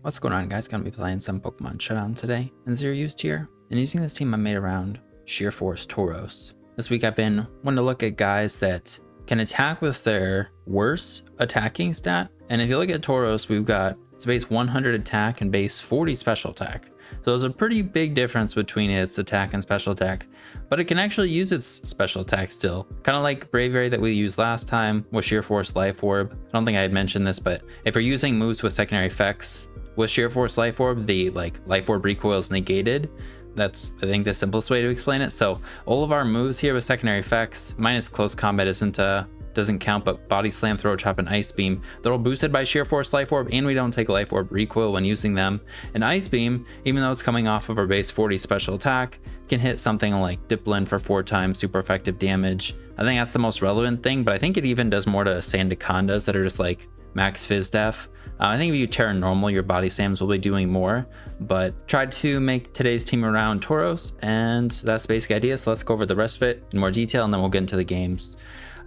What's going on, guys? Gonna be playing some Pokemon Showdown today in Zero Use tier, and using this team I made around Sheer Force Tauros. This week I've been wanting to look at guys that can attack with their worst attacking stat, and if you look at Tauros, we've got its base 100 attack and base 40 special attack. So there's a pretty big difference between its attack and special attack, but it can actually use its special attack still. Kind of like Braviary that we used last time with Sheer Force Life Orb. I don't think I had mentioned this, but if you're using moves with secondary effects, with Sheer Force Life Orb, the Life Orb recoil is negated. That's, I think, the simplest way to explain it. So all of our moves here with secondary effects, minus close combat doesn't count, but Body Slam, Throw Chop, and Ice Beam, they're all boosted by Sheer Force Life Orb, and we don't take Life Orb recoil when using them. And Ice Beam, even though it's coming off of our base 40 special attack, can hit something like Dipplin for 4 times super effective damage. I think that's the most relevant thing, but I think it even does more to Sandacondas that are just like max Fizz Def. I think if you Terra Normal, your Body Slams will be doing more, but tried to make today's team around Tauros, and that's the basic idea. So let's go over the rest of it in more detail, and then we'll get into the games.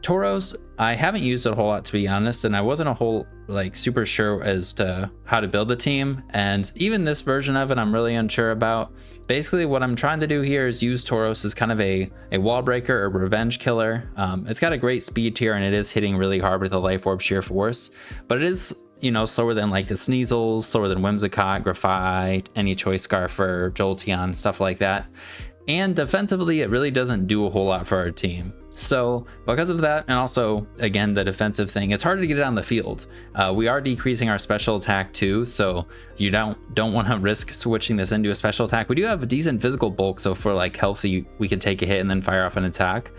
Tauros, I haven't used it a whole lot, to be honest, and I wasn't a whole super sure as to how to build the team, and even this version of it I'm really unsure about. Basically what I'm trying to do here is use Tauros as kind of a wall breaker or revenge killer. It's got a great speed tier, and it is hitting really hard with the Life Orb Sheer Force, but it is, you know, slower than like the Sneasels, slower than Whimsicott, Graphite, any Choice Scarf, or Jolteon, stuff like that. And defensively, it really doesn't do a whole lot for our team. So because of that, and also again the defensive thing, it's harder to get it on the field. We are decreasing our special attack too, so you don't want to risk switching this into a special attack. We do have a decent physical bulk, so for like healthy, we can take a hit and then fire off an attack.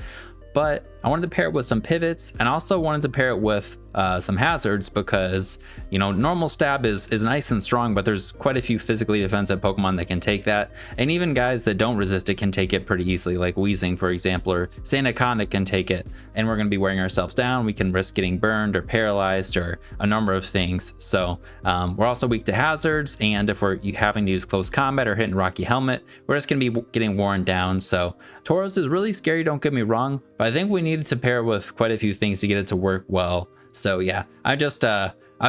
But I wanted to pair it with some pivots, and also wanted to pair it with some hazards, because, you know, normal stab is nice and strong, but there's quite a few physically defensive Pokemon that can take that, and even guys that don't resist it can take it pretty easily, like Weezing, for example, or Sandaconda can take it, and we're going to be wearing ourselves down. We can risk getting burned or paralyzed or a number of things. So we're also weak to hazards, and if we're having to use close combat or hitting Rocky Helmet, we're just going to be getting worn down. So Tauros is really scary, don't get me wrong, but I think we needed to pair with quite a few things to get it to work well. So yeah, I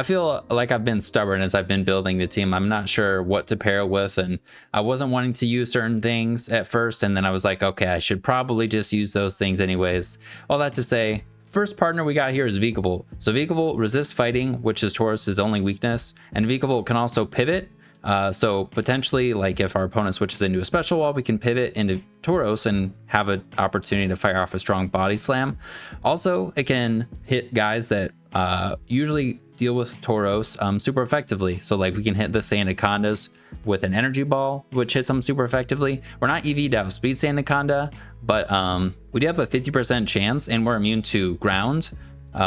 feel like I've been stubborn as I've been building the team. I'm not sure what to pair it with, and I wasn't wanting to use certain things at first, and then I was like, okay, I should probably just use those things anyways. All that to say, first partner we got here is Vikavolt. So Vikavolt resists fighting, which is Tauros's only weakness, and Vikavolt can also pivot. So potentially, like if our opponent switches into a special wall, we can pivot into Tauros and have an opportunity to fire off a strong Body Slam. Also, it can hit guys that usually deal with Tauros super effectively. So like we can hit the Sandacondas with an Energy Ball, which hits them super effectively. We're not EV'd out Speed Sandaconda, but we do have a 50% chance, and we're immune to ground.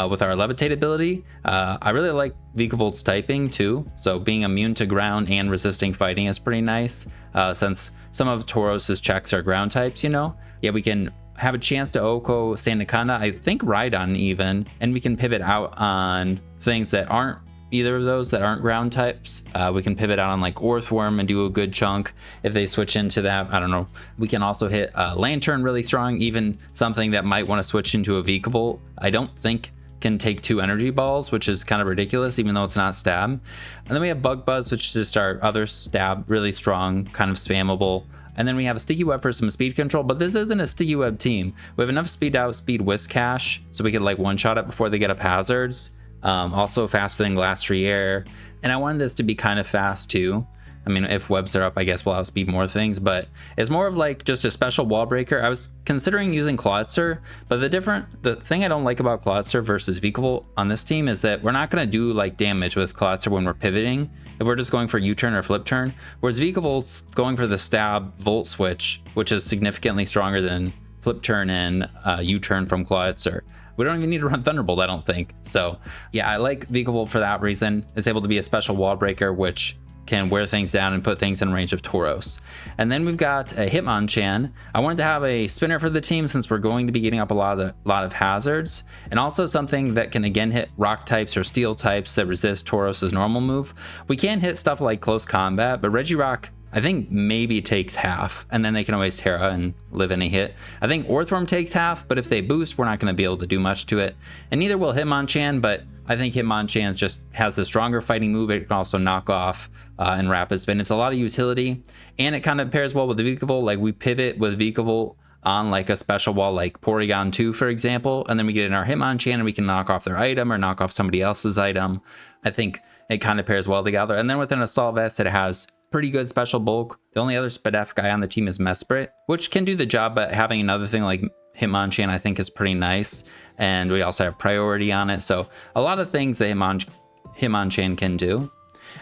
With our Levitate ability. I really like Vikavolt's typing too, so being immune to ground and resisting fighting is pretty nice, since some of Tauros's checks are ground types, you know. Yeah, we can have a chance to Oko Sandaconda, I think Rhydon even, and we can pivot out on things that aren't either of those, that aren't ground types. We can pivot out on like Orthworm and do a good chunk if they switch into that. I don't know. We can also hit Lantern really strong, even something that might want to switch into a Vikavolt. I don't think can take 2 energy balls, which is kind of ridiculous, even though it's not stab. And then we have Bug Buzz, which is just our other stab, really strong, kind of spammable. And then we have a Sticky Web for some speed control, but this isn't a Sticky Web team. We have enough speed out, speed Whisk Cash, so we could like one-shot it before they get up hazards. Also faster than Glass Tree Air, and I wanted this to be kind of fast too. I mean, if webs are up, I guess we'll outspeed more things, but it's more of like just a special wall breaker. I was considering using Clawitzer, but the thing I don't like about Clawitzer versus Vikavolt on this team is that we're not going to do like damage with Clawitzer when we're pivoting, if we're just going for U-turn or flip turn, whereas Vikavolt's going for the stab Volt Switch, which is significantly stronger than flip turn and U-turn from Clawitzer. We don't even need to run Thunderbolt, I don't think. So yeah, I like Vikavolt for that reason. It's able to be a special wall breaker, which can wear things down and put things in range of Tauros. And then we've got a Hitmonchan. I wanted to have a spinner for the team since we're going to be getting up a lot of hazards, and also something that can again hit rock types or steel types that resist Tauros's normal move. We can hit stuff like close combat, but Regirock I think maybe takes half, and then they can always Terra and live any hit. I think Orthworm takes half, but if they boost, we're not going to be able to do much to it. And neither will Hitmonchan, but I think Hitmonchan just has the stronger fighting move. It can also knock off and rapid spin. It's a lot of utility, and it kind of pairs well with the Vikavolt. Like we pivot with Vikavolt on like a special wall like Porygon 2, for example, and then we get in our Hitmonchan and we can knock off their item or knock off somebody else's item. I think it kind of pairs well together. And then with an Assault Vest, it has pretty good special bulk. The only other Spadef guy on the team is Mesprit, which can do the job, but having another thing like Hitmonchan I think is pretty nice. And we also have priority on it. So a lot of things that Hitmonchan can do.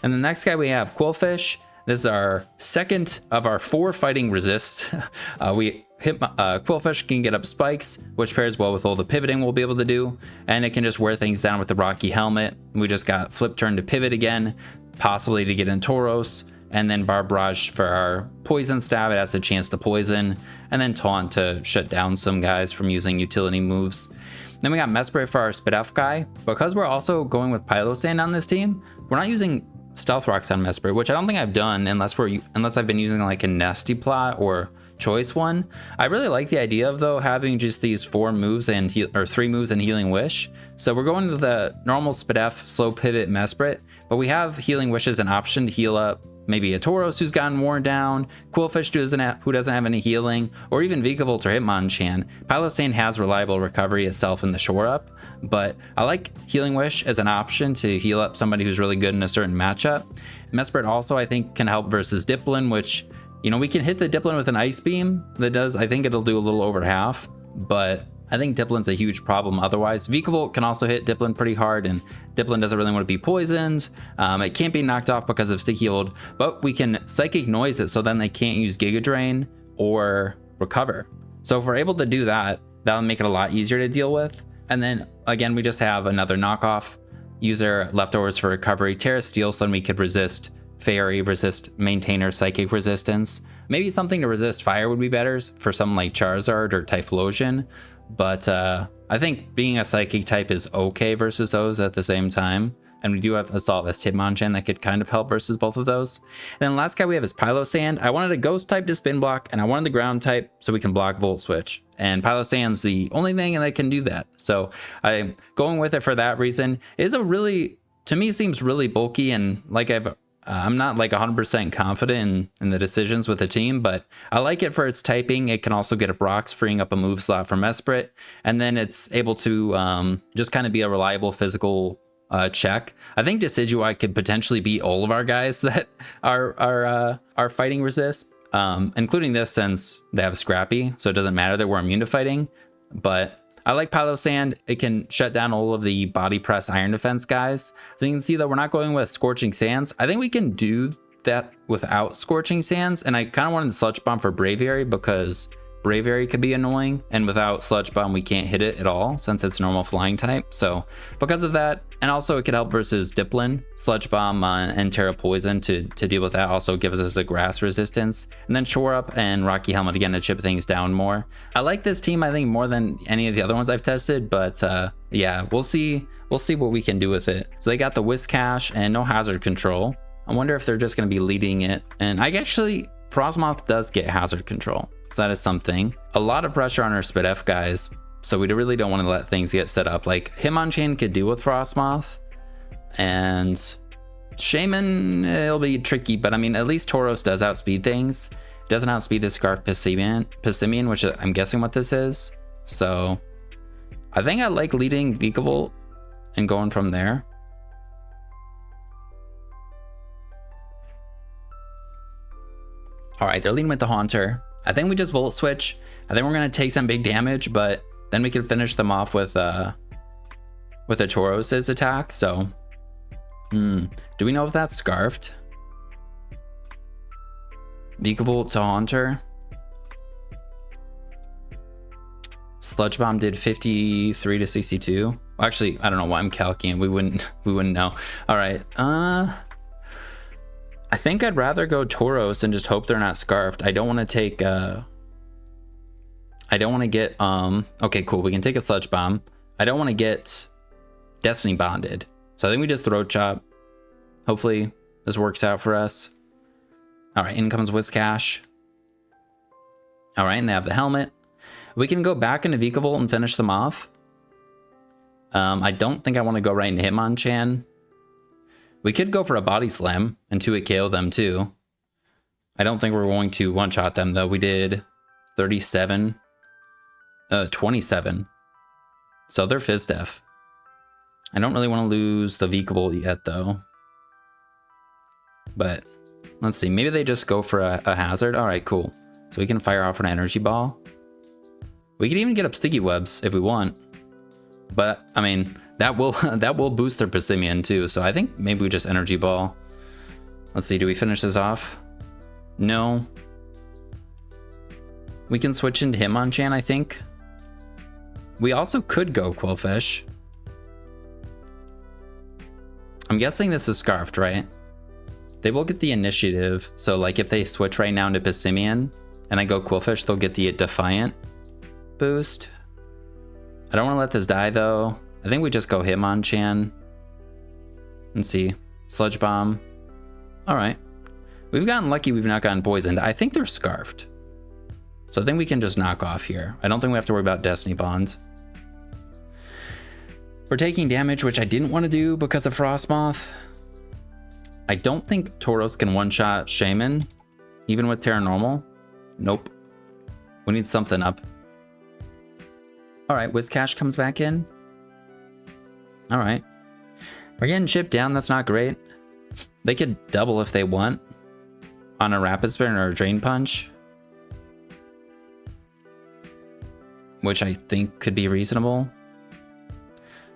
And the next guy we have Qwilfish. This is our second of our 4 fighting resists. Qwilfish can get up spikes, which pairs well with all the pivoting we'll be able to do. And it can just wear things down with the Rocky Helmet. We just got Flip Turn to pivot again, possibly to get in Tauros. And then Barrage for our Poison Stab. It has a chance to poison. And then Taunt to shut down some guys from using utility moves. Then we got Mesprit for our Spadef guy. Because we're also going with Pilosand on this team, we're not using Stealth Rocks on Mesprit, which I don't think I've done unless I've been using like a Nasty Plot or Choice one. I really like the idea of though having just these 4 moves and 3 moves and Healing Wish. So we're going to the normal Spadef slow pivot Mesprit, but we have Healing Wish as an option to heal up maybe a Tauros who's gotten worn down, Qwilfish who doesn't have any healing, or even Vikavolt or Hitmonchan. Pilosand has reliable recovery itself in the shore up, but I like Healing Wish as an option to heal up somebody who's really good in a certain matchup. Mesprit also I think can help versus Dipplin, which, you know, we can hit the Dipplin with an Ice Beam that does, I think it'll do a little over half, but I think Dipplin's a huge problem otherwise. Vikavolt can also hit Dipplin pretty hard, and Dipplin doesn't really want to be poisoned. It can't be knocked off because of Sticky Hold, but we can Psychic Noise it so then they can't use Giga Drain or Recover. So if we're able to do that, that'll make it a lot easier to deal with. And then again, we just have another knockoff user leftovers for recovery, Terra Steel, so then we could resist Fairy, resist Maintainer, Psychic Resistance. Maybe something to resist Fire would be better for something like Charizard or Typhlosion. But I think being a Psychic type is okay versus those at the same time. And we do have Assault Vest Hitmonchan that could kind of help versus both of those. And then the last guy we have is Pilosand. I wanted a Ghost type to spin block, and I wanted the Ground type so we can block Volt Switch. And Pilosand's the only thing that can do that. So I'm going with it for that reason. It is a really, to me, seems really bulky, and like I'm not like 100% confident in the decisions with the team, but I like it for its typing. It can also get a Brox, freeing up a move slot for Mesprit, and then it's able to just kind of be a reliable physical check. I think Decidueye could potentially beat all of our guys that are fighting resist, including this since they have Scrappy, so it doesn't matter that we're immune to fighting. But I like Pilosand. It can shut down all of the Body Press Iron Defense guys. So you can see that we're not going with Scorching Sands. I think we can do that without Scorching Sands, and I kind of wanted the Sludge Bomb for Braviary because Braviary could be annoying, and without Sludge Bomb we can't hit it at all since it's normal flying type. So because of that, and also it could help versus Dipplin, Sludge Bomb and Terra Poison to deal with that also gives us a grass resistance, and then Shore Up and Rocky Helmet again to chip things down more. I like this team I think more than any of the other ones I've tested, but yeah, we'll see what we can do with it. So they got the Whiscash and no hazard control. I wonder if they're just going to be leading it, and I actually Frostmoth does get hazard control. So that is something. A lot of pressure on our Spadef guys, so we really don't want to let things get set up. Like Hitmonchan could deal with Frostmoth, and Shaman, it'll be tricky, but I mean, at least Tauros does outspeed things. It doesn't outspeed the Scarf Pissimian, which I'm guessing what this is. So I think I like leading Vikavolt and going from there. All right, they're leading with the Haunter. I think we just Volt Switch. I think we're gonna take some big damage, but then we can finish them off with a Tauros' attack. So, do we know if that's Scarfed? Vikavolt to Haunter. Sludge Bomb did 53 to 62. Well, actually, I don't know why I'm calculating. We wouldn't know. All right. I think I'd rather go Tauros and just hope they're not Scarfed. I don't want to take I don't want to get okay, cool, we can take a Sludge Bomb. I don't want to get Destiny Bonded, so I think we just Throat Chop. Hopefully this works out for us. All right, in comes Whiscash. All right, and they have the helmet. We can go back into Vikavolt and finish them off. I don't think I want to go right into Hitmonchan. We could go for a Body Slam and 2-hit KO them too. I don't think we're going to one-shot them though. We did 37, 27. So they're Fizz Def. I don't really want to lose the Vehicle yet though. But let's see, maybe they just go for a hazard. All right, cool. So we can fire off an Energy Ball. We could even get up Sticky Webs if we want. But I mean, that will boost their Pissimian too. So I think maybe we just Energy Ball. Let's see, do we finish this off? No. We can switch into Hitmonchan, I think. We also could go Quillfish. I'm guessing this is Scarfed, right? They will get the initiative. So like if they switch right now into Pissimian and I go Quillfish, they'll get the Defiant boost. I don't want to let this die though. I think we just go Hitmonchan. Let's see. Sludge Bomb. All right. We've gotten lucky we've not gotten poisoned. I think they're Scarfed. So I think we can just knock off here. I don't think we have to worry about Destiny Bond. We're taking damage, which I didn't want to do because of Frostmoth. I don't think Tauros can one-shot Shaman, even with Terra Normal. Nope. We need something up. All right, Whiscash comes back in. All right. We're getting chipped down. That's not great. They could double if they want on a Rapid Spin or a Drain Punch, which I think could be reasonable.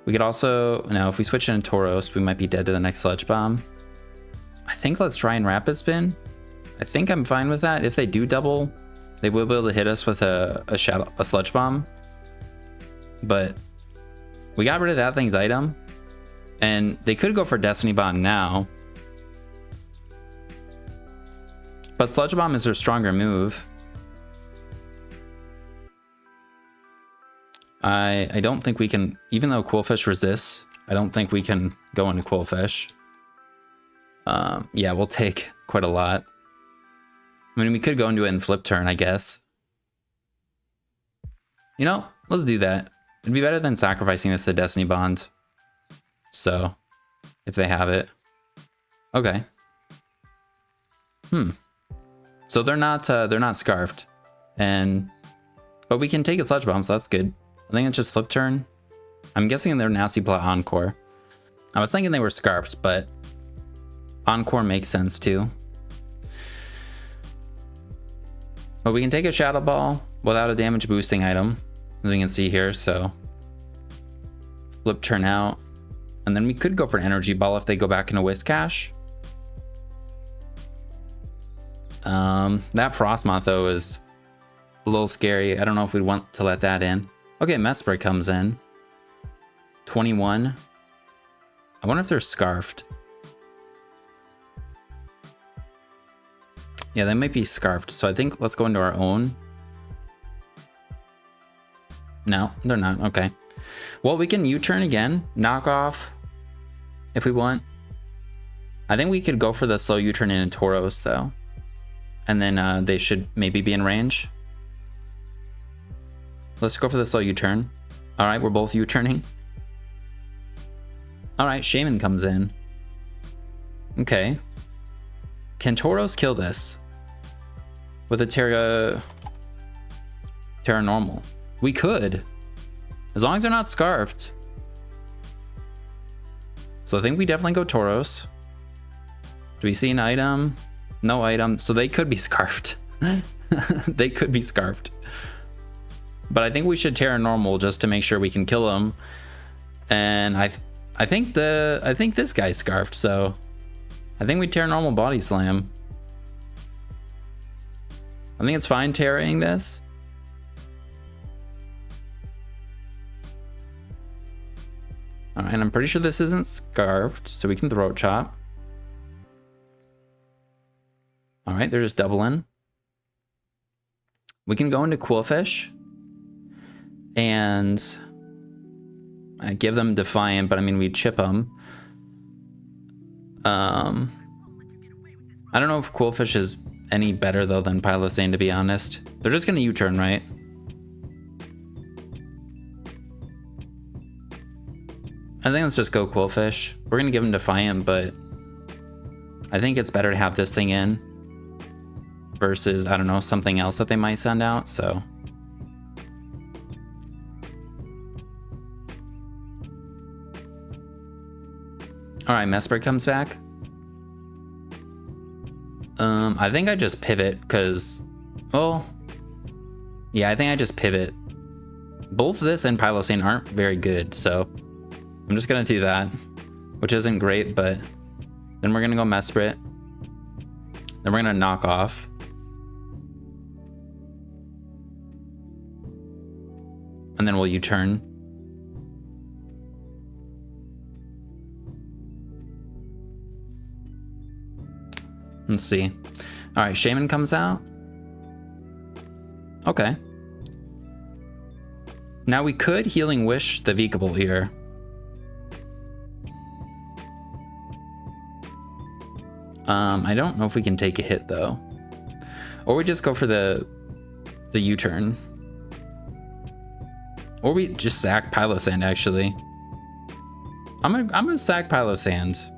We could also, now if we switch into Tauros, we might be dead to the next Sludge Bomb. I think let's try and Rapid Spin. I think I'm fine with that. If they do double, they will be able to hit us with a Sludge Bomb. But we got rid of that thing's item, and they could go for Destiny Bond now. But Sludge Bomb is their stronger move. I don't think we can, even though Quillfish resists, I don't think we can go into Quillfish. Yeah, we'll take quite a lot. I mean, we could go into it and flip turn, I guess. You know, let's do that. It'd be better than sacrificing this to Destiny Bond. So, if they have it. Okay. So they're not Scarfed. But we can take a Sludge Bomb, so that's good. I think it's just flip turn. I'm guessing they're Nasty Plot Encore. I was thinking they were Scarfed, but Encore makes sense too. But we can take a Shadow Ball without a damage boosting item, as we can see here. So flip turn out, and then we could go for an Energy Ball if they go back into Whiscash. That Frostmoth though is a little scary. I don't know if we'd want to let that in. Okay, Mesprit comes in. 21. I wonder if they're Scarfed. Yeah, they might be Scarfed. So I think let's go into our own. No, they're not. Okay. Well, we can U-turn again. Knock off if we want. I think we could go for the slow U-turn in Tauros though. And then they should maybe be in range. Let's go for the slow U-turn. All right, we're both U-turning. All right, Shaman comes in. Okay. Can Tauros kill this with a Terra Normal? We could, as long as they're not Scarfed. So I think we definitely go Tauros. Do we see an item? No item. So they could be Scarfed. They could be Scarfed. But I think we should Terra Normal just to make sure we can kill them. And I think this guy's Scarfed, so I think we Terra Normal Body Slam. I think it's fine Terraing this. Alright, I'm pretty sure this isn't Scarfed, so we can Throat Chop. Alright, they're just doubling. We can go into Quillfish and I give them Defiant, but I mean, we chip them. I don't know if Quillfish is any better though than Pylosane, to be honest. They're just gonna U-turn, right? I think let's just go Quillfish. We're gonna give him Defiant, but I think it's better to have this thing in versus, I don't know, something else that they might send out, so. All right, Mesprit comes back. I think I just pivot because, well, yeah, I think I just pivot. Both this and Pylosane aren't very good, so I'm just gonna do that, which isn't great, but then we're gonna go Mesprit. Then we're gonna knock off. And then will you turn? Let's see. All right, Shaman comes out. Okay. Now we could Healing Wish the Vikable here. I don't know if we can take a hit though. Or we just go for the U-turn. Or we just sack Pylosand actually. I'm gonna sack Pylosand.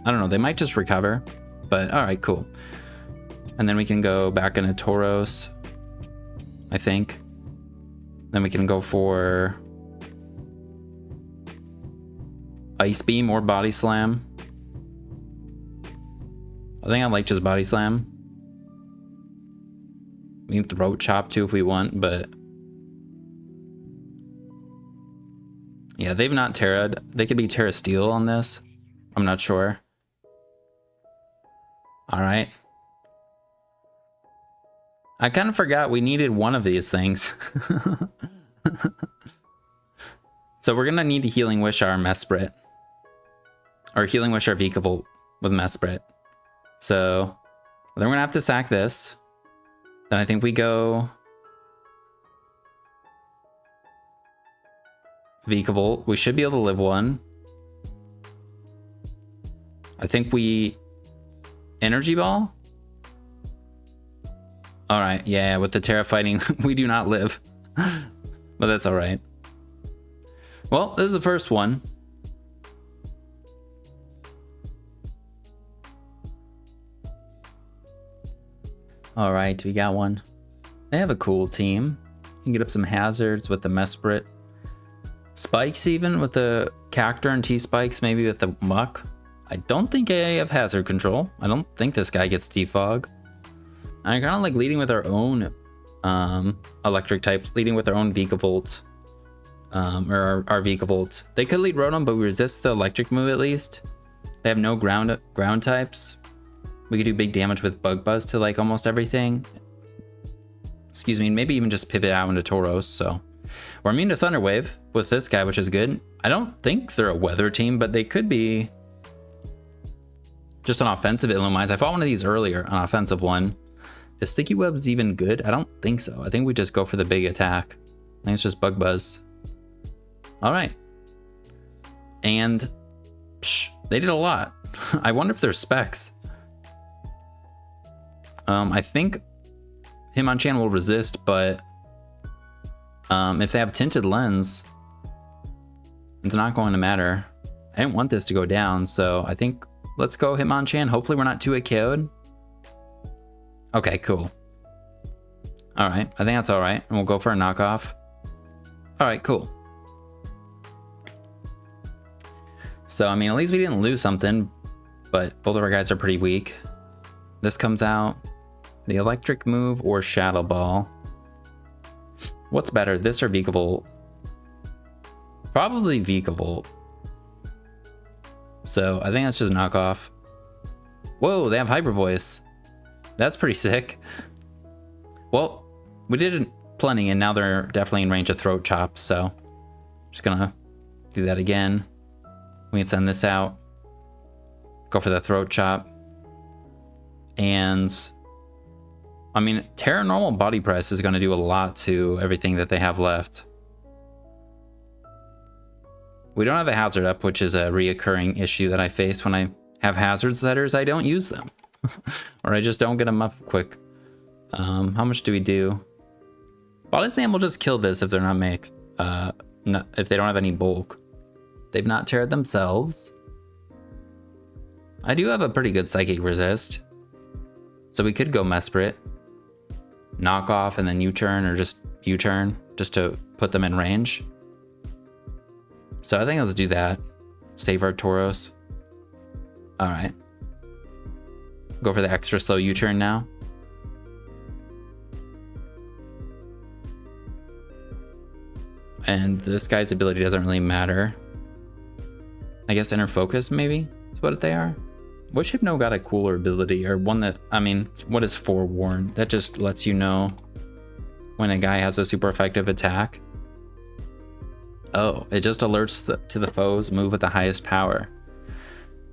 I don't know, they might just recover. But all right, cool. And then we can go back into Tauros, I think. Then we can go for Ice Beam or Body Slam. I think I like just Body Slam. We can Throat Chop too if we want, but yeah, they've not Terra'd. They could be Terra Steel on this. I'm not sure. All right. I kind of forgot we needed one of these things. So we're gonna need to Healing Wish our Mesprit. Or Healing Wish our Vikable with Mesprit. So then we're gonna have to sack this. Then I think we go Vikable. We should be able to live one. I think we Energy Ball? All right, yeah, with the Terra fighting, we do not live. But that's all right. Well, this is the first one. All right, we got one. They have a cool team. You can get up some hazards with the Mesprit. Spikes even with the Cactur and T-Spikes, maybe with the Muck. I don't think I have hazard control. I don't think this guy gets defog. I'm kind of like leading with our own electric type, leading with our own Vikavolt, or our Vikavolt. They could lead Rotom, but we resist the electric move at least. They have no ground types. We could do big damage with Bug Buzz to like almost everything. Excuse me, maybe even just pivot out into Tauros. So we're immune to Thunder Wave with this guy, which is good. I don't think they're a weather team, but they could be just an offensive Illumise. I fought one of these earlier, an offensive one. Is Sticky Webs even good? I don't think so. I think we just go for the big attack. I think it's just Bug Buzz. All right. And they did a lot. I wonder if there's specs. I think Hitmonchan will resist, but if they have Tinted Lens, it's not going to matter. I didn't want this to go down, so I think let's go Hitmonchan. Hopefully we're not 2-hit KO'd. Okay, cool. All right, I think that's all right. And we'll go for a knockoff. All right, cool. So, I mean, at least we didn't lose something, but both of our guys are pretty weak. This comes out. The electric move or Shadow Ball. What's better, this or Vikavolt? Probably Vikavolt. So I think that's just knockoff. Whoa, they have Hyper Voice. That's pretty sick. Well, we did plenty and now they're definitely in range of Throat Chop, so just gonna do that again. We can send this out. Go for the Throat Chop. And I mean, Terra Normal Body Press is gonna do a lot to everything that they have left. We don't have a hazard up, which is a reoccurring issue that I face when I have hazard setters. I don't use them. Or I just don't get them up quick. How much do we do? Body Slam will just kill this if they're not if they don't have any bulk. They've not teared themselves. I do have a pretty good psychic resist. So we could go Mesprit. Knock off and then U-turn, or just U-turn, just to put them in range. So I think let's do that. Save our Tauros. Alright. Go for the extra slow U-turn now. And this guy's ability doesn't really matter. I guess Inner Focus maybe is what they are. Which Hypno got a cooler ability, or one that, I mean, what is Forewarn? That just lets you know when a guy has a super effective attack. Oh, it just alerts to the foes move with the highest power.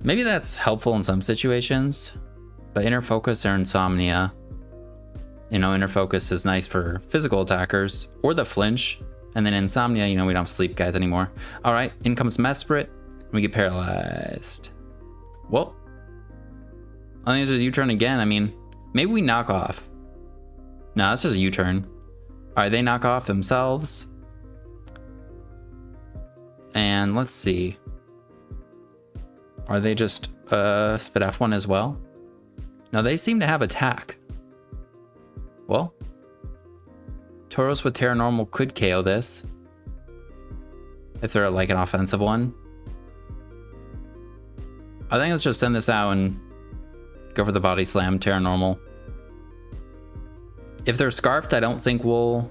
Maybe that's helpful in some situations, but Inner Focus or Insomnia, you know, Inner Focus is nice for physical attackers or the flinch, and then Insomnia, you know, we don't have sleep guys anymore. All right, in comes Mesprit, we get paralyzed. Well, I think it's just U-turn again. I mean, maybe we knock off. No, it's just a U-turn. All right, they knock off themselves. And let's see. Are they just spit F1 as well? No, they seem to have attack. Well, Tauros with Terra Normal could KO this. If they're like an offensive one. I think let's just send this out and go for the body slam, Terra Normal. If they're scarfed, I don't think we'll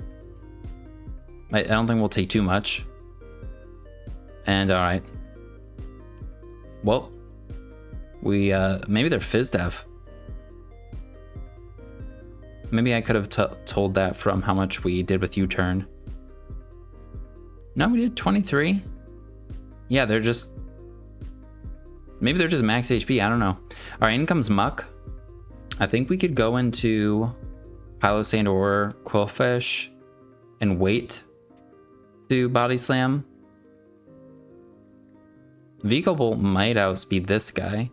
take too much. And all right. Well, we maybe they're Fizz Def. Maybe I could have told that from how much we did with U-turn. No, we did 23. Yeah, they're just, maybe they're just max HP. I don't know. All right, in comes Muck. I think we could go into Pylosand or Quillfish and wait to body slam. Vehicle Bolt might outspeed this guy.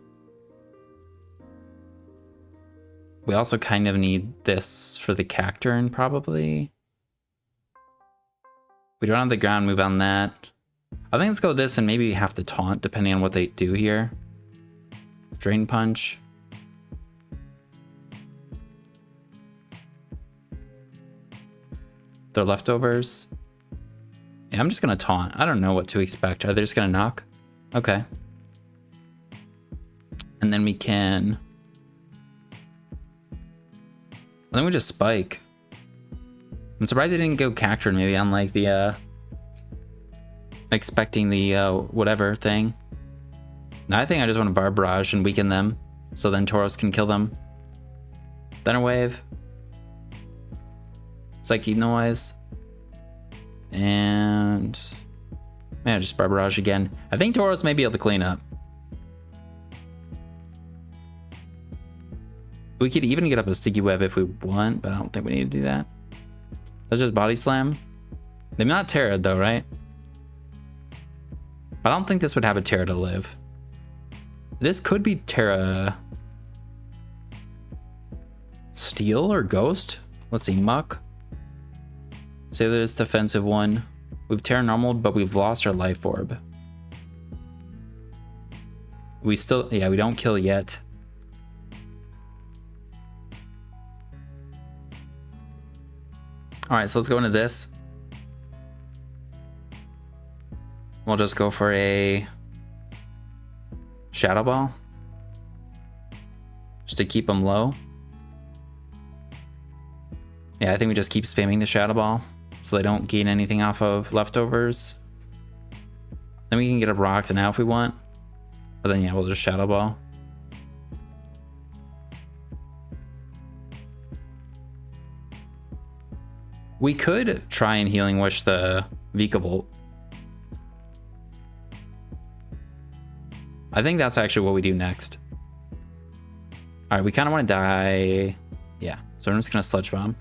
We also kind of need this for the Cacturn, probably. We don't have the ground move on that. I think let's go with this and maybe have to taunt, depending on what they do here. Drain Punch. They're leftovers. Yeah, I'm just gonna taunt. I don't know what to expect. Are they just gonna knock? Okay. And then we can... then we just spike. I'm surprised they didn't go Cacturn, maybe on like the expecting the whatever thing. No, I think I just want to Bar Barrage and weaken them, so then Tauros can kill them. Then a wave. Psychic Noise. And yeah, just Bar Barrage again. I think Tauros may be able to clean up. We could even get up a Sticky Web if we want, but I don't think we need to do that. Let's just Body Slam. They've not Terra'd though, right? But I don't think this would have a Terra to live. This could be Terra... Steel or Ghost? Let's see, Muck. Say this defensive one. We've Terra Normaled, but we've lost our Life Orb. We still... yeah, we don't kill yet. Alright, so let's go into this. We'll just go for a Shadow Ball. Just to keep them low. Yeah, I think we just keep spamming the Shadow Ball so they don't gain anything off of leftovers. Then we can get up Rocks and out if we want. But then yeah, we'll just Shadow Ball. We could try and Healing Wish the Vikavolt. I think that's actually what we do next. All right, we kind of want to die. Yeah, so I'm just gonna Sludge Bomb.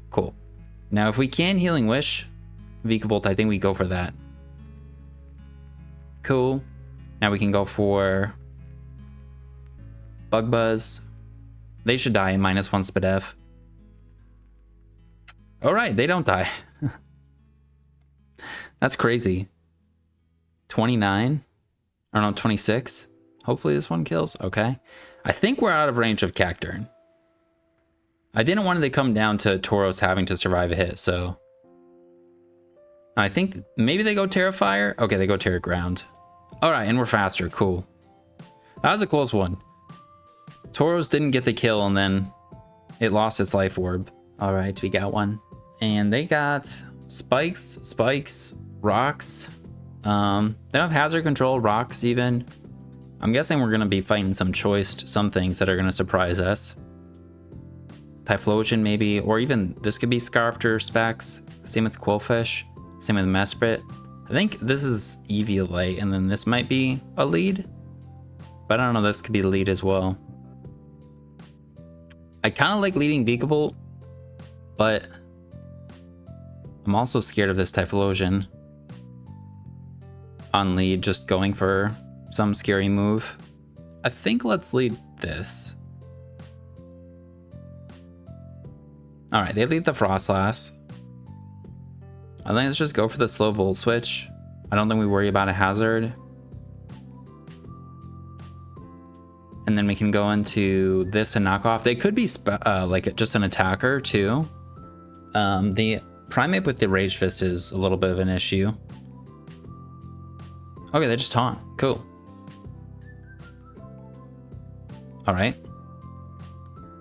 Cool. Now, if we can Healing Wish Vikavolt, I think we go for that. Cool. Now we can go for Bug Buzz. They should die in -1 Spadef. All right, they don't die. That's crazy. 29. I don't know, 26. Hopefully this one kills. Okay. I think we're out of range of Cacturn. I didn't want it to come down to Tauros having to survive a hit, so... I think maybe they go Terrifier? Okay, they go Terra Ground. Alright, and we're faster. Cool. That was a close one. Tauros didn't get the kill, and then it lost its Life Orb. Alright, we got one. And they got spikes, rocks. They don't have hazard control, rocks even. I'm guessing we're going to be fighting some some things that are going to surprise us. Typhlosion maybe, or even this could be Scarfed or Specs. Same with Quillfish, same with Mesprit. I think this is Eviolite, and then this might be a lead. But I don't know, this could be the lead as well. I kind of like leading Beakable, but I'm also scared of this Typhlosion. On lead, just going for some scary move. I think let's lead this. Alright, they lead the Frostlass. I think let's just go for the slow Volt Switch. I don't think we worry about a hazard. And then we can go into this and knock off. They could be like just an attacker too. The Primate with the Rage Fist is a little bit of an issue. Okay, they just taunt. Cool. Alright.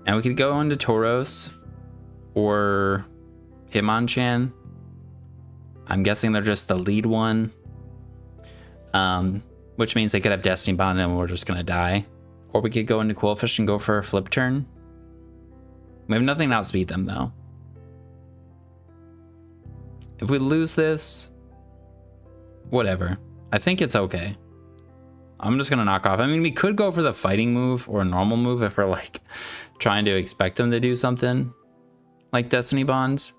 Now we could go into Tauros or Hitmonchan. I'm guessing they're just the lead one. Which means they could have Destiny Bond and we're just gonna die. Or we could go into Quillfish and go for a flip turn. We have nothing to outspeed them though. If we lose this, whatever. I think it's okay. I'm just gonna knock off. I mean, we could go for the fighting move or a normal move if we're like trying to expect them to do something like Destiny Bonds.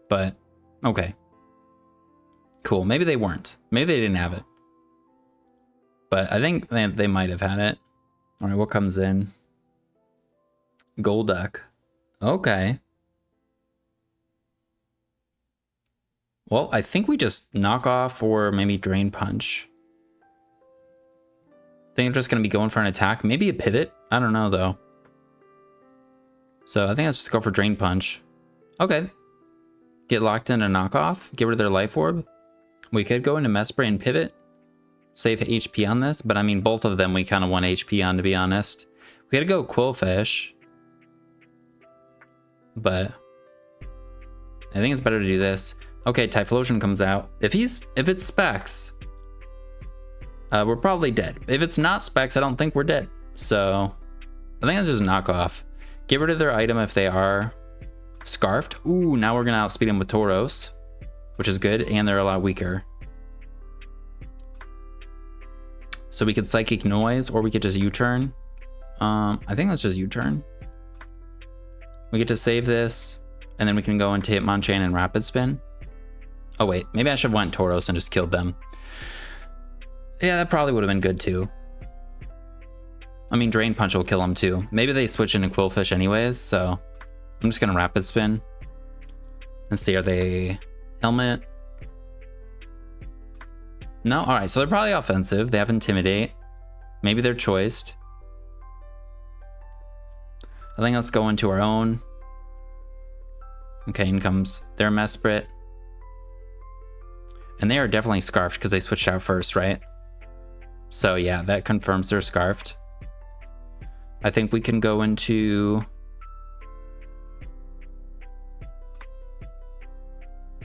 But okay. Cool. Maybe they weren't. Maybe they didn't have it. But I think they might have had it. All right, what comes in? Golduck. Okay. Well, I think we just knock off or maybe Drain Punch. I think I'm just going to be going for an attack. Maybe a pivot. I don't know, though. So I think let's just go for Drain Punch. Okay. Get locked in a knockoff. Get rid of their Life Orb. We could go into Mesprit and pivot. Save HP on this. But I mean, both of them we kind of want HP on, to be honest. We gotta go Quillfish. But I think it's better to do this. Okay, Typhlosion comes out. If it's Specs, we're probably dead. If it's not Specs, I don't think we're dead. So I think it's just knock off. Get rid of their item if they are Scarfed. Ooh, now we're gonna outspeed them with Tauros, which is good, and they're a lot weaker. So we could Psychic Noise, or we could just U-turn. I think let's just U-turn. We get to save this, and then we can go into Hitmonchan and Rapid Spin. Oh wait, maybe I should have went Tauros and just killed them. Yeah, that probably would have been good too. I mean, Drain Punch will kill them too. Maybe they switch into Quillfish anyways, so I'm just gonna Rapid Spin. Let's see, are they Helmet? No, all right, so they're probably offensive. They have Intimidate. Maybe they're choiced. I think let's go into our own. Okay, in comes their Mesprit. And they are definitely Scarfed because they switched out first, right? So yeah, that confirms they're Scarfed. I think we can go into...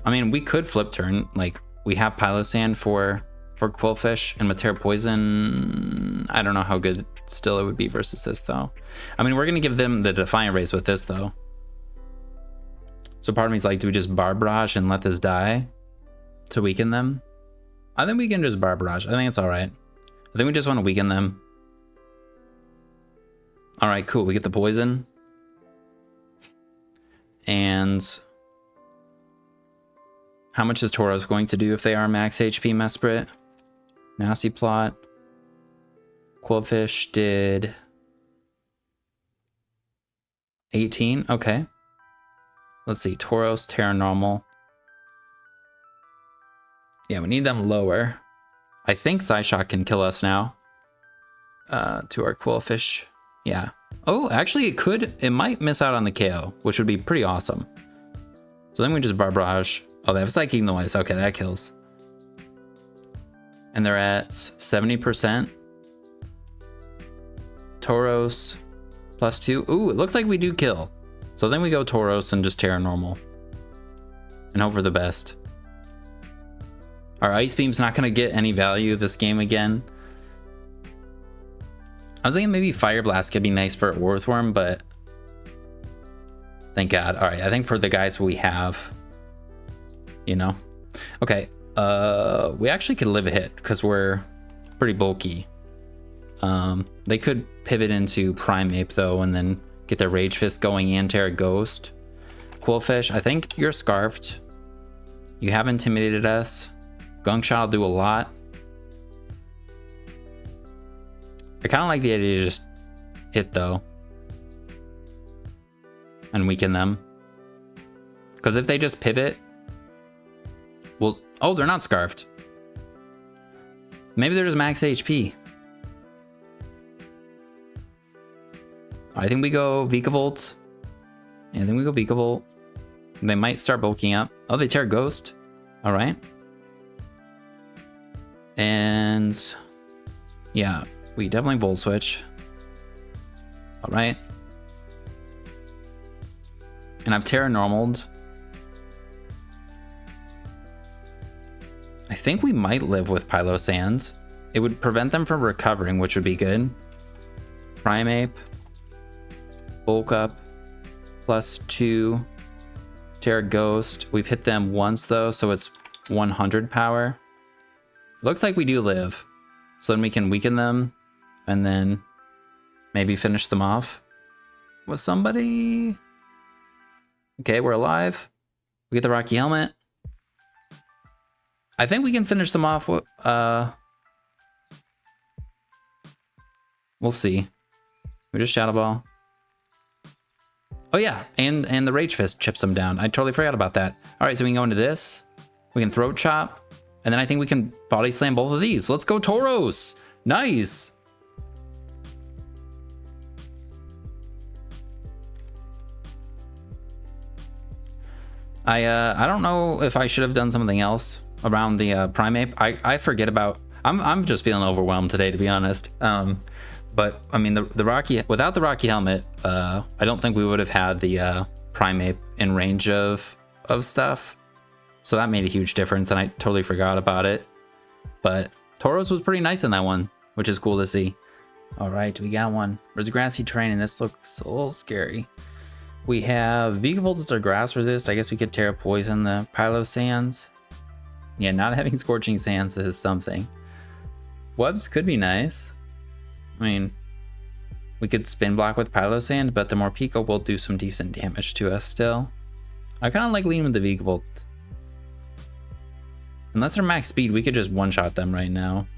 I mean, we could flip turn. Like, we have Pilosand for Quillfish and Matera Poison. I don't know how good still it would be versus this, though. I mean, we're going to give them the Defiant Rays with this, though. So part of me is like, do we just Barbarage and let this die to weaken them? I think we can just Barbarage. I think it's all right. I think we just want to weaken them. All right, cool. We get the Poison. And how much is Tauros going to do if they are max HP Mesprit? Nasty Plot. Quillfish did 18. Okay. Let's see. Tauros, Terra Normal. Yeah, we need them lower. I think Psyshock can kill us now. To our Quillfish. Yeah. Oh, actually it might miss out on the KO, which would be pretty awesome. So then we just Barrage. Oh, they have Psychic Noise. Okay, that kills. And they're at 70%. Tauros +2. Ooh, it looks like we do kill. So then we go Tauros and just Terra Normal. And hope for the best. Our Ice Beam's not going to get any value this game again. I was thinking maybe Fire Blast could be nice for Earthworm, but thank God. All right, I think for the guys we have, you know. Okay, we actually could live a hit because we're pretty bulky. They could pivot into Primeape though, and then get their Rage Fist going and Terra Ghost. Quillfish, I think you're Scarfed. You have intimidated us. Gunk Shot will do a lot. I kind of like the idea to just hit though and weaken them, because if they just pivot, well, oh, they're not Scarfed. Maybe they're just max HP. I think we go Vikavolt. Yeah, I think we go Vikavolt. They might start bulking up. Oh, they Terra Ghost. All right. And yeah, we definitely Volt Switch. All right. And I've Terra Normaled. I think we might live with Pylo Sands. It would prevent them from recovering, which would be good. Primeape. Bulk up. +2. Terra Ghost. We've hit them once though, so it's 100 power. Looks like we do live. So then we can weaken them and then maybe finish them off with somebody. Okay, we're alive. We get the Rocky Helmet. I think we can finish them off with, we'll see. We just Shadow Ball. Oh yeah, and the Rage Fist chips them down. I totally forgot about that. All right, so we can go into this. We can Throat Chop. And then I think we can Body Slam both of these. Let's go Tauros. Nice. I don't know if I should have done something else around the Primeape. I forget about. I'm just feeling overwhelmed today, to be honest. But I mean the Rocky, without the Rocky Helmet, I don't think we would have had the Primeape in range of stuff. So that made a huge difference, and I totally forgot about it. But Tauros was pretty nice in that one, which is cool to see. All right, we got one. There's grassy terrain, and this looks a little scary. We have Vikavolt as our grass resist. I guess we could Terra Poison the Pylo Sands. Yeah, not having Scorching Sands is something. Webs could be nice. I mean, we could Spin Block with Pylo Sand, but the Morpeko will do some decent damage to us still. I kind of like leaning with the Vikavolt. Unless they're max speed, we could just one-shot them right now.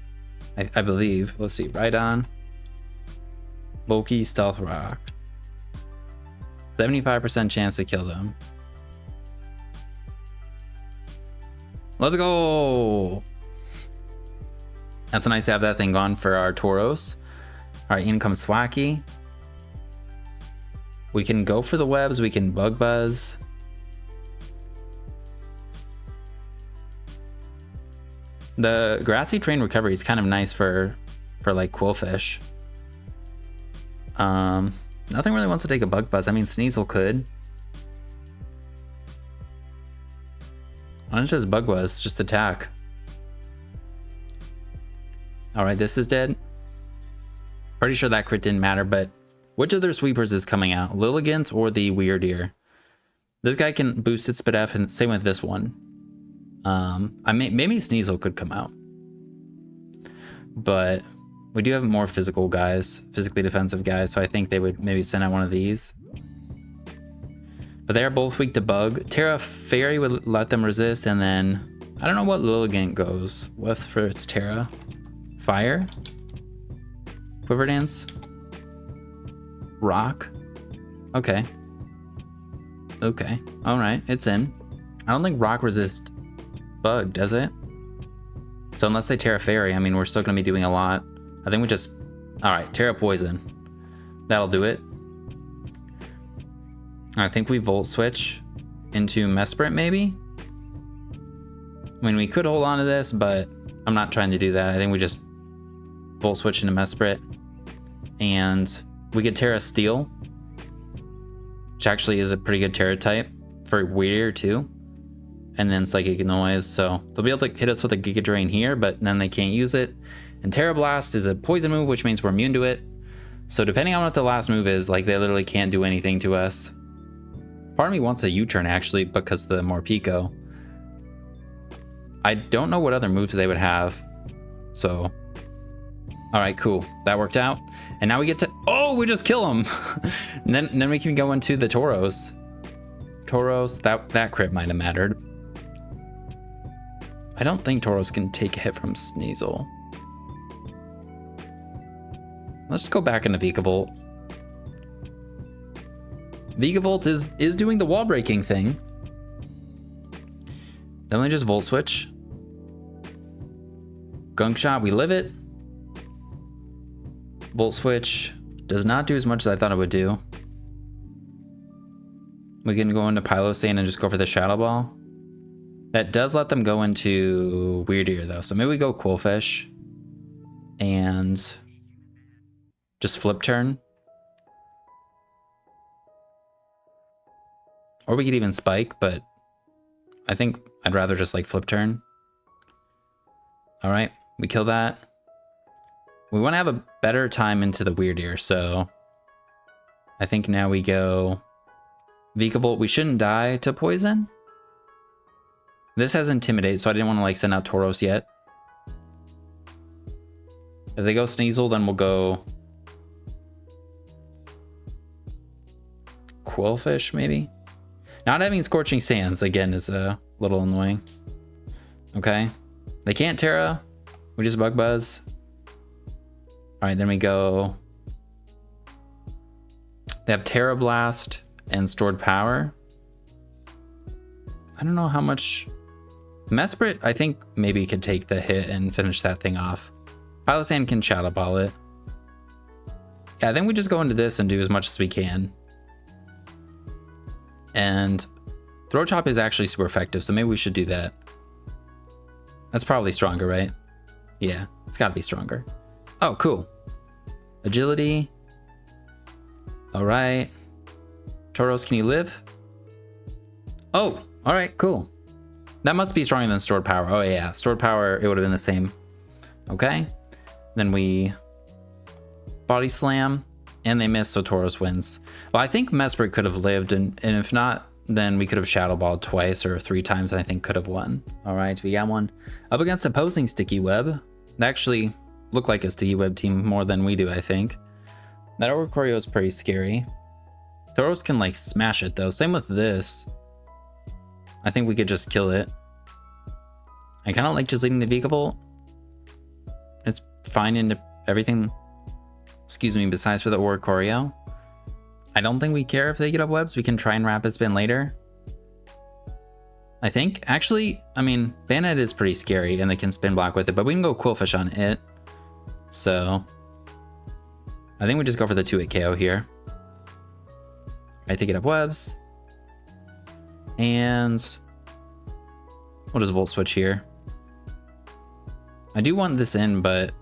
I believe. Let's see. Right on. Bulky Stealth Rock. 75% chance to kill them. Let's go! That's nice to have that thing gone for our Tauros. Alright, in comes Thwacky. We can go for the webs. We can Bug Buzz. The Grassy Terrain recovery is kind of nice for like Quillfish. Nothing really wants to take a Bug Buzz. I mean, Sneasel could. Why don't you just Bug Buzz? Just attack. Alright, this is dead. Pretty sure that crit didn't matter, but which of their sweepers is coming out? Lilligant or the Weirdeer? This guy can boost its Spadef, and same with this one. Maybe Sneasel could come out. But we do have more physical guys, physically defensive guys, so I think they would maybe send out one of these. But they are both weak to Bug. Terra Fairy would let them resist, and then I don't know what Lilligant goes with for its Terra. Fire? Quiver Dance? Rock? Okay. Okay. Alright, it's in. I don't think Rock resists Bug, does it? So unless they Terra Fairy, I mean, we're still going to be doing a lot. I think we just... All right, Terra Poison. That'll do it. I think we Volt Switch into Mesprit, maybe? I mean, we could hold on to this, but I'm not trying to do that. I think we just Volt Switch into Mesprit. And we get Terra Steel, which actually is a pretty good Terra type for Weird too. And then Psychic Noise, so they'll be able to hit us with a Giga Drain here, but then they can't use it. And Terra Blast is a poison move, which means we're immune to it. So depending on what the last move is, like, they literally can't do anything to us. Part of me wants a U-turn actually, because the Morpeko. I don't know what other moves they would have. So, all right, cool. That worked out. And now we get to, oh, we just kill him. and then we can go into the Tauros. Tauros, that crit might have mattered. I don't think Tauros can take a hit from Sneasel. Let's go back into Vikavolt. Vikavolt is doing the wall breaking thing. Then we just Volt Switch. Gunk Shot, we live it. Volt Switch does not do as much as I thought it would do. We can go into Pilosane and just go for the Shadow Ball. That does let them go into Weird Ear though, so maybe we go Quillfish and just Flip Turn. Or we could even Spike, but I think I'd rather just like Flip Turn. All right, we kill that. We want to have a better time into the Weird Ear, so I think now we go Vikavolt. We shouldn't die to Poison. This has Intimidate, so I didn't want to like send out Tauros yet. If they go Sneasel, then we'll go Quillfish, maybe. Not having Scorching Sands, again, is a little annoying. Okay. They can't Terra. We just Bug Buzz. All right, then we go... They have Terra Blast and Stored Power. I don't know how much... Mesprit, I think maybe could take the hit and finish that thing off. Pilosane can Shadow Ball it. Yeah, I think we just go into this and do as much as we can. And Throat Chop is actually super effective, so maybe we should do that. That's probably stronger, right? Yeah, it's gotta be stronger. Oh, cool. Agility. All right. Tauros, can you live? Oh, all right, cool. That must be stronger than Stored Power. Oh yeah, Stored Power, it would have been the same. Okay. Then we Body Slam. And they miss, so Tauros wins. Well, I think Mesprit could have lived, and if not, then we could have Shadow Balled twice or 3 times, and I think could have won. All right, we got one. Up against opposing Sticky Web. They actually look like a Sticky Web team more than we do, I think. That Oricorio is pretty scary. Tauros can, like, smash it, though. Same with this. I think we could just kill it. I kind of like just leading the Vikavolt. It's fine into everything... Excuse me, besides for the Oricorio. I don't think we care if they get up webs. We can try and Rapid Spin later. I think. Actually, I mean, Bayonet is pretty scary and they can spin block with it, but we can go Quillfish on it. So, I think we just go for the 2-hit KO here. Right, to get up webs. And we'll just Volt Switch here. I do want this in, but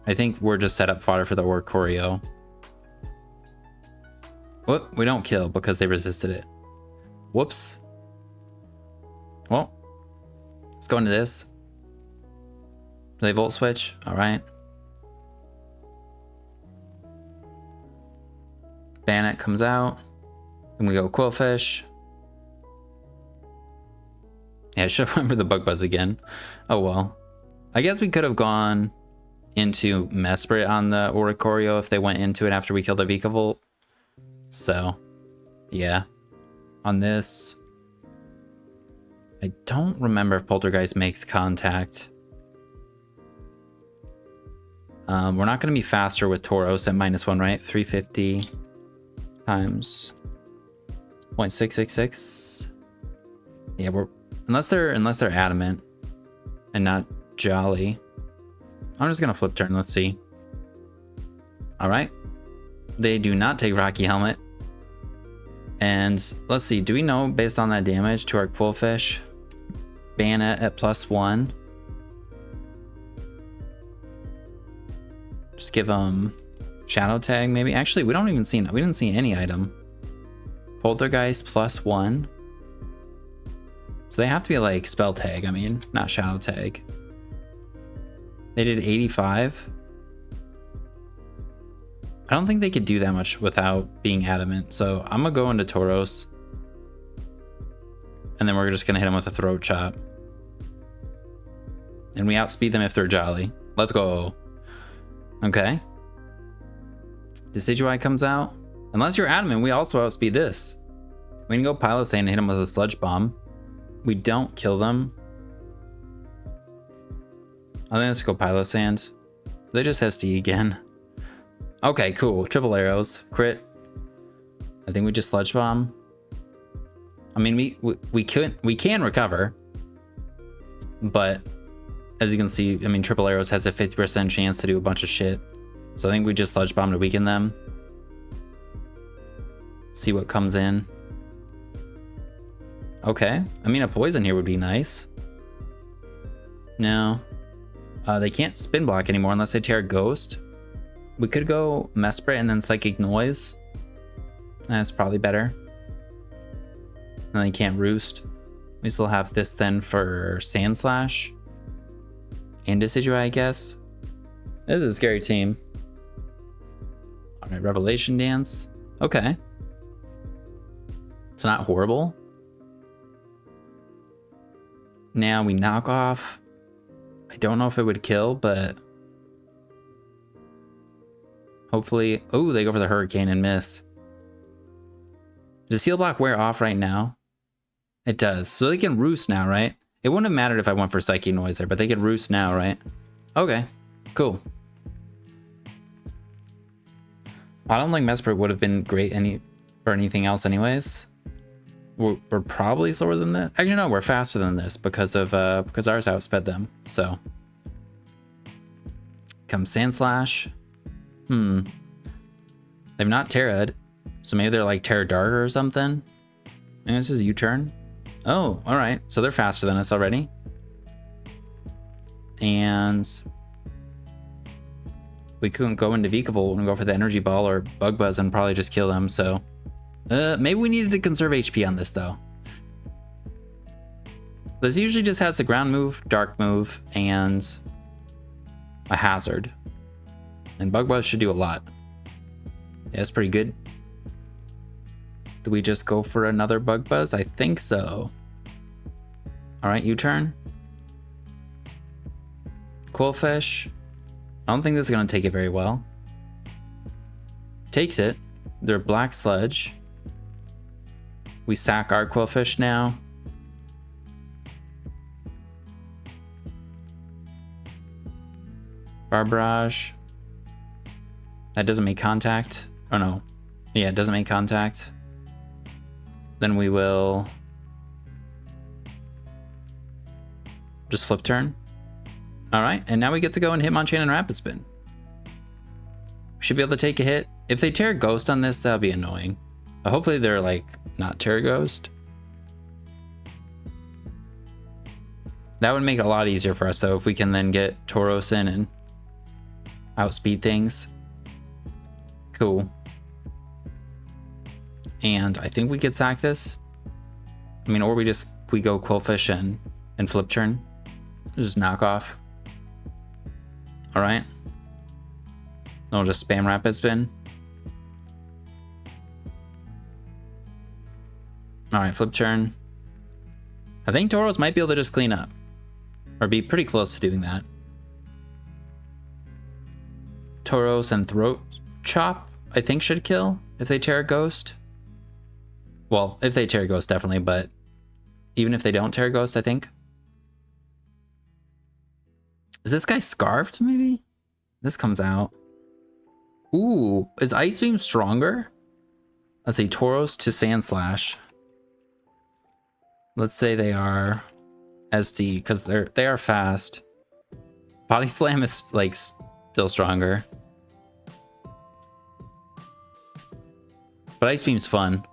I think we're just set up fodder for the Oricorio. Whoop, we don't kill because they resisted it. Whoops. Well, let's go into this. Do they Volt Switch? All right. Bayonet comes out. Then we go Quillfish. Yeah, I should have went for the Bug Buzz again. Oh well. I guess we could have gone into Mesprit on the Oricorio if they went into it after we killed the Vikavolt. So, yeah. On this, I don't remember if Poltergeist makes contact. We're not going to be faster with Tauros at -1, right? 350 times 0.666. Yeah, we're unless they're adamant. and not Jolly. I'm just gonna flip turn. Let's see. All right. They do not take Rocky Helmet. And let's see. Do we know based on that damage to our Quillfish? Bayonet at +1. Just give them Shadow Tag maybe. Actually, we didn't see any item. Poltergeist +1. So they have to be like Spell Tag. I mean, not Shadow Tag. They did 85. I don't think they could do that much without being adamant. So I'm gonna go into Tauros. And then we're just gonna hit them with a Throat Chop. And we outspeed them if they're Jolly. Let's go. Okay. Decidueye comes out. Unless you're adamant, we also outspeed this. We can go Pilosand and hit them with a Sludge Bomb. We don't kill them. I think let's go Pilosand. They just SD again. Okay, cool. Triple arrows. Crit. I think we just Sludge Bomb. I mean, we can recover. But as you can see, I mean, triple arrows has a 50% chance to do a bunch of shit. So I think we just Sludge Bomb to weaken them. See what comes in. Okay. I mean, a poison here would be nice. No. They can't spin block anymore unless they tear Ghost. We could go Mesprit and then Psychic Noise. That's probably better. And they can't Roost. We still have this then for Sand Slash. And Decidueye, I guess. This is a scary team. Alright, Revelation Dance. Okay. It's not horrible. Now we knock off. I don't know if it would kill, but hopefully. Oh, they go for the Hurricane and miss. Does Heal Block wear off right now? It does. So they can Roost now, right? It wouldn't have mattered if I went for Psychic Noise there, but they can Roost now, right? Okay, cool. I don't think Mesprit would have been great for anything else anyways. We're probably slower than this. Actually, no, we're faster than this because ours outsped them. So, comes Sand Slash. They've not Terra'd, so maybe they're like Terra Darker or something. And this is U-turn. Oh, all right. So they're faster than us already. And we couldn't go into Vikavolt and go for the Energy Ball or Bug Buzz and probably just kill them. So maybe we needed to conserve HP on this though. This usually just has the ground move, dark move, and a hazard. And Bug Buzz should do a lot. Yeah, that's pretty good. Do we just go for another Bug Buzz? I think so. All right, U-turn. Quillfish. I don't think this is going to take it very well. Takes it. They're Black Sludge. We sack our Quillfish now. Barbarage. That doesn't make contact. Oh no. Yeah, it doesn't make contact. Then we will just flip turn. All right, and now we get to go and Hitmonchan and Rapid Spin. We should be able to take a hit. If they tear Ghost on this, that'll be annoying. Hopefully they're like not Terra Ghost. That would make it a lot easier for us though if we can then get Tauros in and outspeed things. Cool. And I think we could sack this. I mean, or we go Quillfish and flip turn. Just knock off. All right. Then we'll just spam Rapid Spin. All right, flip turn. I think Tauros might be able to just clean up. Or be pretty close to doing that. Tauros and Throat Chop, I think should kill if they tear a Ghost. Well, if they tear a Ghost, definitely, but even if they don't tear a Ghost, I think. Is this guy Scarfed, maybe? This comes out. Ooh, is Ice Beam stronger? Let's see, Tauros to Sand Slash. Let's say they are SD because they are fast. Body Slam is like still stronger. But Ice Beam's fun.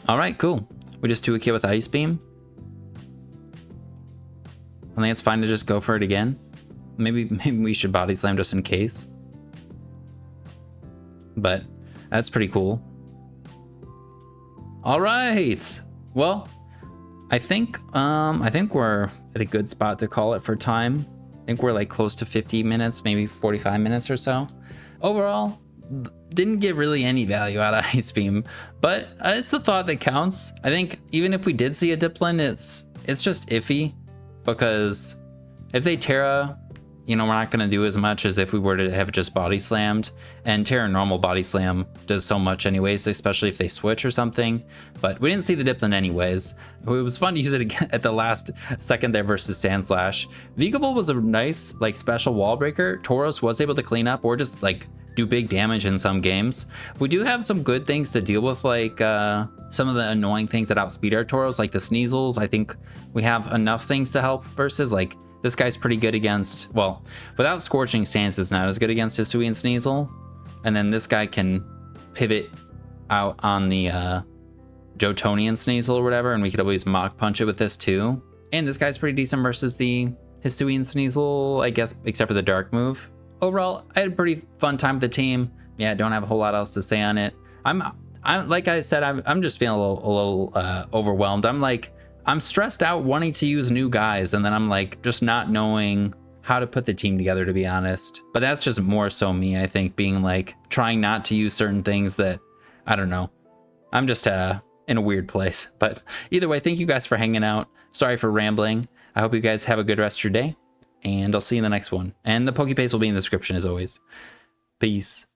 All right, cool. We just do a kid with Ice Beam. I think it's fine to just go for it again. Maybe we should Body Slam just in case. But that's pretty cool. All right. Well, I think we're at a good spot to call it for time. I think we're like close to 50 minutes, maybe 45 minutes or so. Overall, didn't get really any value out of Ice Beam, but it's the thought that counts. I think even if we did see a Diplin, it's just iffy, because if they Terra, you know, we're not going to do as much as if we were to have just Body Slammed, and Terra normal Body Slam does so much anyways, especially if they switch or something. But we didn't see the Diplin anyways. It was fun to use it again at the last second there versus Sandslash. Vigable was a nice like special wall breaker. Tauros was able to clean up or just like do big damage in some games. We do have some good things to deal with, like some of the annoying things that outspeed our Tauros, like the Sneasels. I think we have enough things to help versus like this guy's pretty good against, well, without Scorching Sands, it's not as good against Hisui and Sneasel. And then this guy can pivot out on the Jotonian Sneasel or whatever, and we could always Mach Punch it with this too. And this guy's pretty decent versus the Hisui and Sneasel, I guess, except for the Dark move. Overall, I had a pretty fun time with the team. Yeah, I don't have a whole lot else to say on it. I'm like I said, I'm just feeling a little overwhelmed. I'm stressed out wanting to use new guys, and then I'm like just not knowing how to put the team together, to be honest. But that's just more so me, I think, being like trying not to use certain things that, I don't know. I'm just in a weird place. But either way, thank you guys for hanging out. Sorry for rambling. I hope you guys have a good rest of your day, and I'll see you in the next one. And the Pokepaste will be in the description as always. Peace.